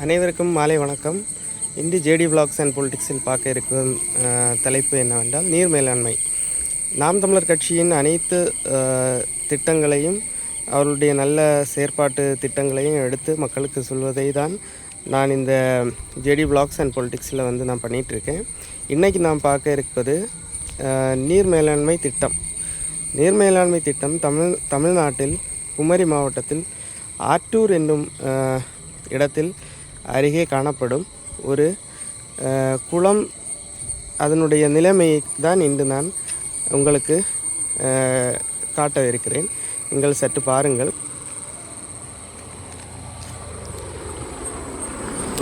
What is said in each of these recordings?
அனைவருக்கும் மாலை வணக்கம். இன்று ஜேடி விளாக்ஸ் அண்ட் பொலிட்டிக்ஸில் பார்க்க இருக்கும் தலைப்பு என்னவென்றால் நீர் மேலாண்மை. நாம் தமிழர் கட்சியின் அனைத்து திட்டங்களையும் அவருடைய நல்ல செயற்பாட்டு திட்டங்களையும் எடுத்து மக்களுக்கு சொல்வதை தான் நான் இந்த ஜேடி விளாக்ஸ் அண்ட் பொலிட்டிக்ஸில் நான் பண்ணிகிட்ருக்கேன். இன்றைக்கி நாம் பார்க்க இருப்பது நீர் மேலாண்மை திட்டம். நீர் மேலாண்மை திட்டம் தமிழ்நாட்டில் குமரி மாவட்டத்தில் ஆற்றூர் என்னும் இடத்தில் அருகே காணப்படும் ஒரு குளம். அதனுடைய நிலைமையை தான் இன்று நான் உங்களுக்கு காட்டவிருக்கிறேன். நீங்கள் சற்று பாருங்கள்.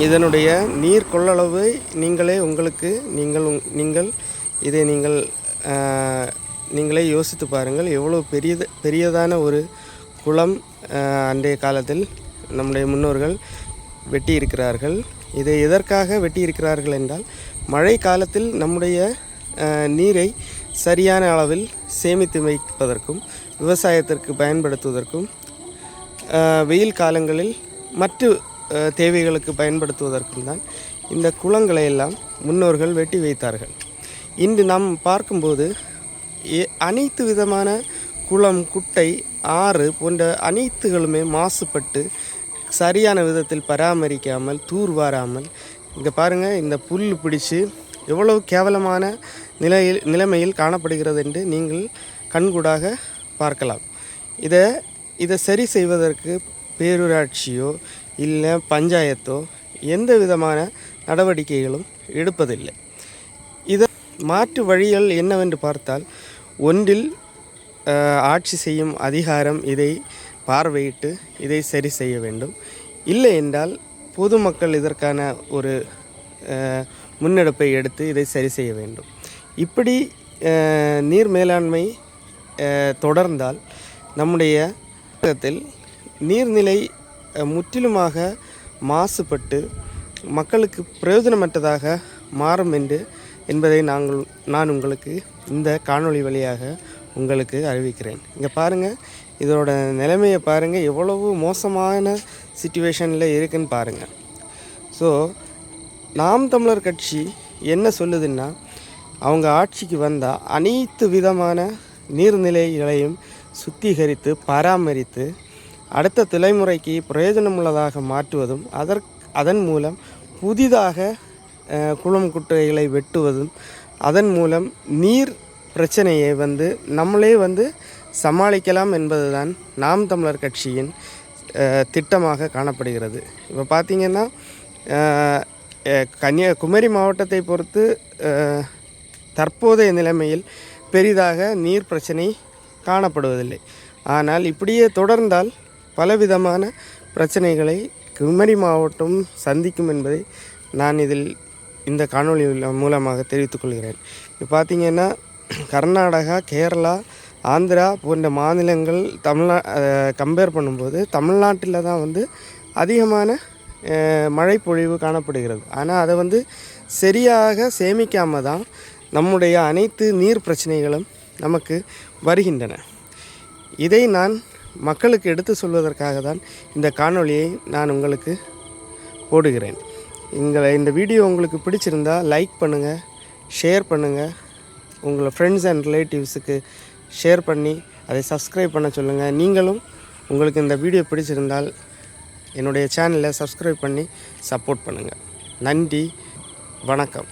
இதனுடைய நீர் கொள்ளளவை நீங்களே யோசித்து பாருங்கள். எவ்வளோ பெரியதான ஒரு குளம் அன்றைய காலத்தில் நம்முடைய முன்னோர்கள் வெட்டி இருக்கிறார்கள். இதை எதற்காக வெட்டி இருக்கிறார்கள் என்றால், மழை காலத்தில் நம்முடைய நீரை சரியான அளவில் சேமித்து வைப்பதற்கும் விவசாயத்திற்கு பயன்படுத்துவதற்கும், வெயில் காலங்களில் மற்ற தேவைகளுக்கு பயன்படுத்துவதற்கும் தான் இந்த குளங்களை எல்லாம் முன்னோர்கள் வெட்டி வைத்தார்கள். இன்று நாம் பார்க்கும்போது அனைத்து விதமான குளம், குட்டை, ஆறு போன்ற அனைத்துகளுமே மாசுபட்டு சரியான விதத்தில் பராமரிக்காமல் தூர்வாராமல், இங்கே பாருங்கள், இந்த புல் பிடிச்சு எவ்வளவு கேவலமான நிலைமையில் காணப்படுகிறது என்று நீங்கள் கண்கூடாக பார்க்கலாம். இதை சரி செய்வதற்கு பேரூராட்சியோ இல்லை பஞ்சாயத்தோ எந்த விதமான நடவடிக்கைகளும் எடுப்பதில்லை. இதை மாற்று வழிகள் என்னவென்று பார்த்தால், ஒன்றில் ஆட்சி செய்யும் அதிகாரம் இதை பார்வையிட்டு இதை சரி செய்ய வேண்டும். இல்லை என்றால் பொதுமக்கள் இதற்கான ஒரு முன்னெடுப்பை எடுத்து இதை சரி செய்ய வேண்டும். இப்படி நீர் மேலாண்மை தொடர்ந்தால் நம்முடைய இடத்தில் நீர்நிலை முற்றிலுமாக மாசுபட்டு மக்களுக்கு பிரயோஜனமற்றதாக மாறும் என்பதை நான் உங்களுக்கு இந்த காணொளி வழியாக உங்களுக்கு அறிவிக்கிறேன். இங்கே பாருங்கள், இதோட நிலைமையை பாருங்கள், எவ்வளவு மோசமான சிச்சுவேஷனில் இருக்குன்னு பாருங்கள். ஸோ நாம் தமிழர் கட்சி என்ன சொல்லுதுன்னா, அவங்க ஆட்சிக்கு வந்தால் அனைத்து விதமான நீர்நிலைகளையும் சுத்திகரித்து பராமரித்து அடுத்த தலைமுறைக்கு பிரயோஜனமுள்ளதாக மாற்றுவதும், அதன் மூலம் புதிதாக குளம் குட்டைகளை வெட்டுவதும், அதன் மூலம் நீர் பிரச்சனையை நம்மளே சமாளிக்கலாம் என்பதுதான் நாம் தமிழர் கட்சியின் திட்டமாக காணப்படுகிறது. இப்போ பார்த்திங்கன்னா, கன்னியாகுமரி மாவட்டத்தை பொறுத்து தற்போதைய நிலைமையில் பெரிதாக நீர் பிரச்சனை காணப்படுவதில்லை. ஆனால் இப்படியே தொடர்ந்தால் பலவிதமான பிரச்சனைகளை குமரி மாவட்டம் சந்திக்கும் என்பதை நான் இந்த காணொளி மூலமாக தெரிவித்துக்கொள்கிறேன். இப்போ பார்த்திங்கன்னா, கர்நாடகா, கேரளா, ஆந்திரா போன்ற மாநிலங்கள் கம்பேர் பண்ணும்போது தமிழ்நாட்டில் தான் அதிகமான மழைப்பொழிவு காணப்படுகிறது. ஆனால் அதை சரியாக சேமிக்காமல் தான் நம்முடைய அனைத்து நீர் பிரச்சனைகளும் நமக்கு வருகின்றன. இதை நான் மக்களுக்கு எடுத்து சொல்வதற்காக தான் இந்த காணொளியை நான் உங்களுக்கு போடுகிறேன். இந்த வீடியோ உங்களுக்கு பிடிச்சிருந்தால் லைக் பண்ணுங்கள், ஷேர் பண்ணுங்கள், உங்களை ஃப்ரெண்ட்ஸ் அண்ட் ரிலேட்டிவ்ஸுக்கு ஷேர் பண்ணி அதை சப்ஸ்கிரைப் பண்ண சொல்லுங்கள். நீங்களும் உங்களுக்கு இந்த வீடியோ பிடிச்சிருந்தால் என்னுடைய சேனலை சப்ஸ்கிரைப் பண்ணி சப்போர்ட் பண்ணுங்கள். நன்றி, வணக்கம்.